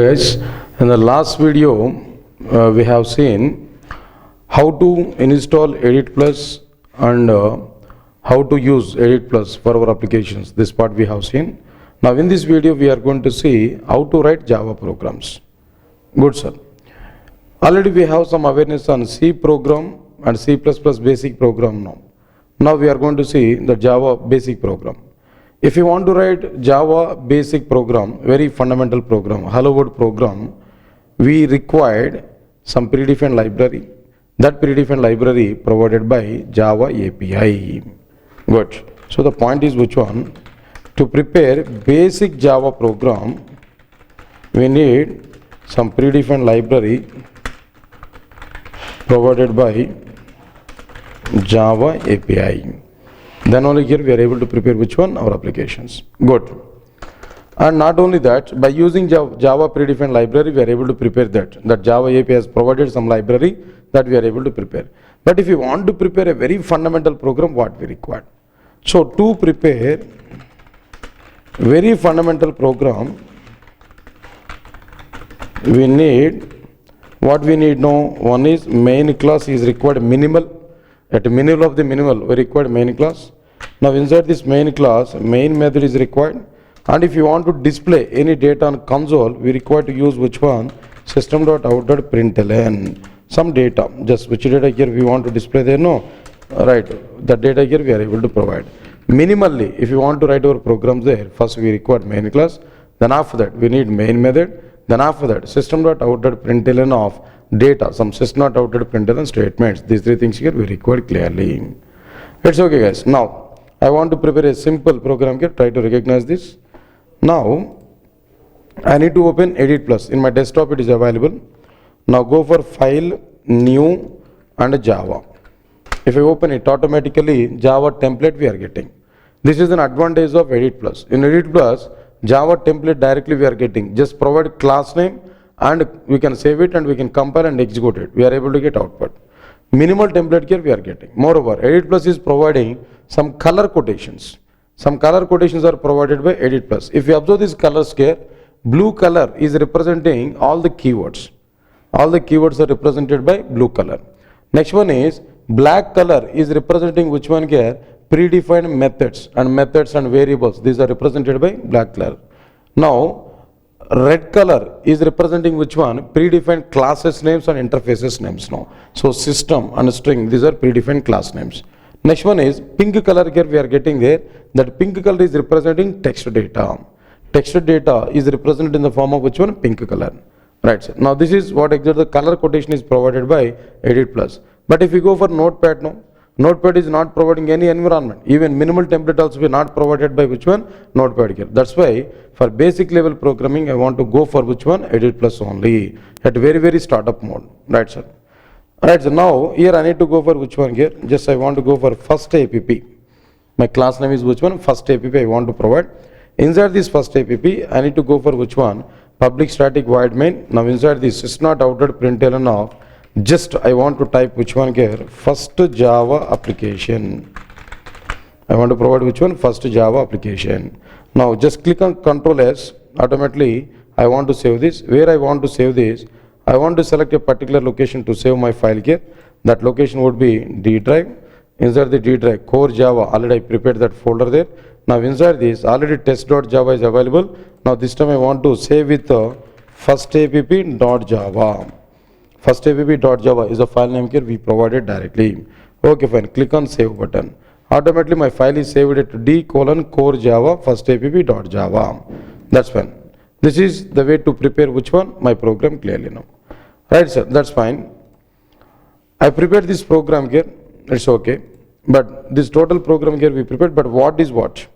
Guys, in the last video we have seen how to install Edit Plus and how to use Edit Plus for our applications. This part we have seen. Now in this video we are going to see how to write Java programs. Good sir. Already we have some awareness on C program and C++ basic program now. Now we are going to see the Java basic program. If you want to write Java basic program, very fundamental program, hello world program, we required some predefined library. That predefined library provided by Java API. Good. So the point is which one? To prepare basic Java program, we need some predefined library provided by Java API. Then only here we are able to prepare which one? Our applications. Good. And not only that, by using Java predefined library, we are able to prepare that Java API has provided some library that we are able to prepare. But if you want to prepare a very fundamental program, what we require? So to prepare very fundamental program, we need, what we need now, one is main class is required minimal. At minimal of the minimal, we require main class. Now inside this main class, main method is required. And if you want to display any data on console, we require to use which one? System.out.println. Some data, just which data here we want to display there, no? Right, the data here we are able to provide. Minimally, if you want to write our programs there, first we require main class. Then after that, we need main method. Then after that, system.out.println of data, some system.out.println statements. These three things here we require clearly. It's okay guys. Now I want to prepare a simple program here. Try to recognize this. Now I need to open Edit Plus. In my desktop it is available. Now go for File, New and Java. If I open it, automatically Java template we are getting. This is an advantage of Edit Plus. In Edit Plus, Java template directly we are getting. Just provide class name and we can save it and we can compare and execute it. We are able to get output. Minimal template here we are getting. Moreover, Edit Plus is providing some color quotations. Some color quotations are provided by Edit Plus. If you observe this colors here, blue color is representing all the keywords. All the keywords are represented by blue color. Next one is black color is representing which one here? Predefined methods and variables. These are represented by black color. Now, red color is representing which one? Predefined classes names and interfaces names now. So system and string, these are predefined class names. Next one is pink color here we are getting there. That pink color is representing text data. Text data is represented in the form of which one? Pink color. Right. So now this is what exactly the color quotation is provided by Edit Plus. But if you go for Notepad now, Notepad is not providing any environment. Even minimal template also be not provided by which one? Notepad here. That's why for basic level programming, I want to go for which one? Edit Plus only. At very startup mode. Right, sir. Alright, so now here I need to go for which one here? Just I want to go for first app. My class name is which one? First app I want to provide. Inside this first app, I need to go for which one? Public static void main. Now inside this system.out.println of just I want to type which one here? First Java application. I want to provide which one? First Java application. Now just click on Ctrl S. Automatically I want to save this. Where I want to save this? I want to select a particular location to save my file here. That location would be D drive. Inside the D drive, core Java. Already I prepared that folder there. Now inside this, already test.java is available. Now this time I want to save with firstapp.java. Firstapp.java is a file name here we provided directly. Okay, fine. Click on save button. Automatically my file is saved at D:core Java firstapp.java. That's fine. This is the way to prepare which one? My program clearly now. Right, sir. That's fine. I prepared this program here. It's okay. But this total program here we prepared. But what is what?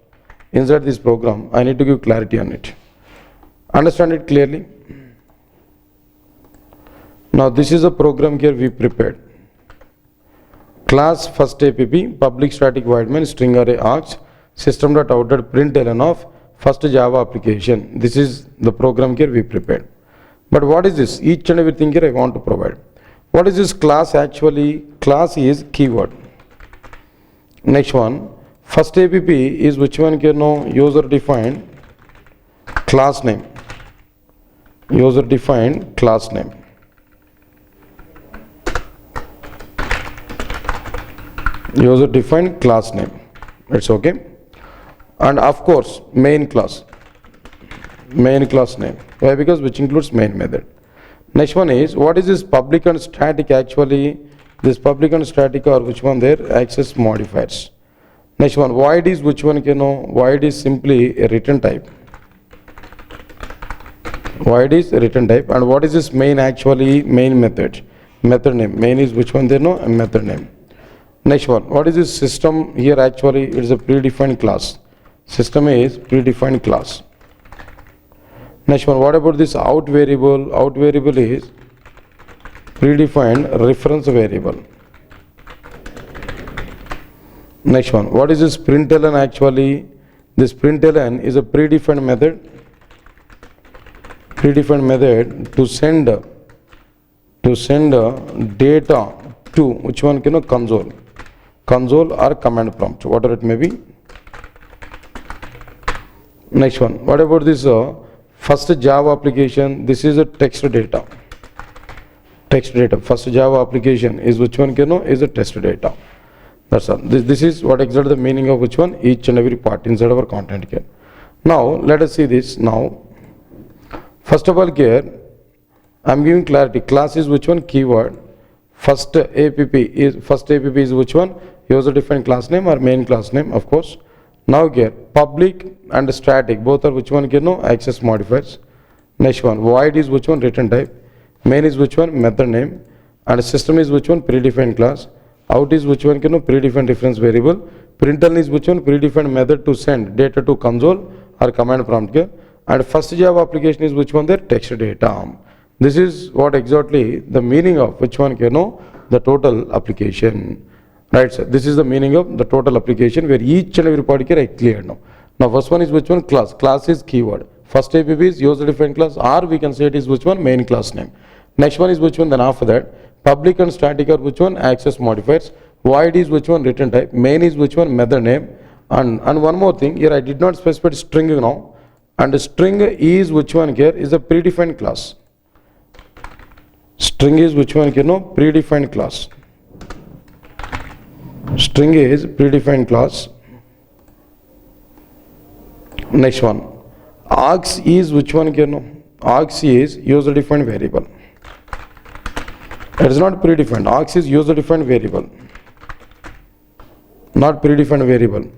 Inside this program, I need to give clarity on it. Understand it clearly? Now this is a program here we prepared. Class first app, public static void main, string array args, system.out.println of first Java application. This is the program here we prepared. But what is this? Each and everything here I want to provide. What is this class actually? Class is keyword. Next one, first app is which one here? No, user defined class name. user defined class name. User defined class name. It's okay. And of course, main class name. Why? Because which includes main method. Next one is, what is this public and static actually? This public and static are which one there? Access modifiers. Next one, void is which one? Void is simply a return type. Void is a return type. And what is this main actually? Main method. Method name. Main is which one there? A method name. Next one, what is this system? Here actually it is a predefined class. System is predefined class. Next one, what about this out variable? Out variable is predefined reference variable. Next one, what is this println actually? This println is a predefined method. Predefined method to send data to which one? Console or command prompt, whatever it may be. Next one, what about this first Java application? This is a text data. Text data. First Java application is which one? Is a text data. That's all. This is what exactly the meaning of which one? Each and every part inside our content here. Now let us see this now. First of all here, I am giving clarity. Class is which one? Keyword. First app is which one? User defined class name or main class name, of course. Now here, public and static, both are which one? Access modifiers. Next one, void is which one? Return type. Main is which one? Method name. And system is which one? Predefined class. Out is which one? Predefined reference variable. Println is which one? Predefined method to send data to console or command prompt here. And first Java application is which one? There, text data. This is what exactly the meaning of which one? The total application. Right, sir. This is the meaning of the total application where each and every part here I cleared now. Now first one is which one? Class. Class is keyword. First app is user defined class, or we can say it is which one? Main class name. Next one is which one? Then after that, public and static are which one? Access modifiers. Void is which one? Return type. Main is which one? Method name. And one more thing here, I did not specify string now. And the string is which one here? Is a predefined class. String is which one? Predefined class. String is predefined class. Next one, args is which one? Args is user defined variable. It is not predefined. Args is user defined variable, not predefined variable.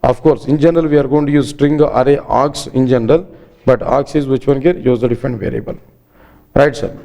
Of course, in general we are going to use string, array, args in general, but args is which one? User defined variable. Right, sir.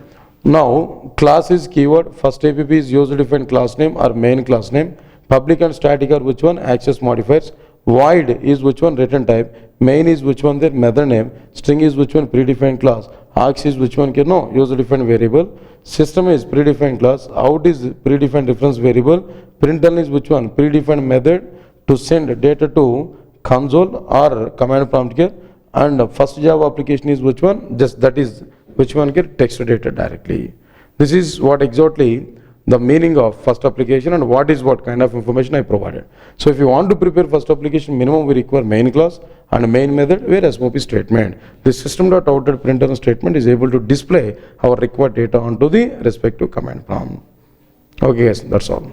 Now class is keyword. First app is user defined class name or main class name. Public and static are which one? Access modifiers. Void is which one? Return type. Main is which one? Their method name. String is which one? Predefined class. Args is which one? User defined variable. System is predefined class. Out is predefined reference variable. Println is which one? Predefined method to send data to console or command prompt here. And first Java application is which one? Just that is which one? Text data directly. This is what exactly the meaning of first application and what is what kind of information I provided. So if you want to prepare first application, minimum we require main class and main method where SOP statement. This system.out.println statement is able to display our required data onto the respective command prompt. Okay guys, that's all.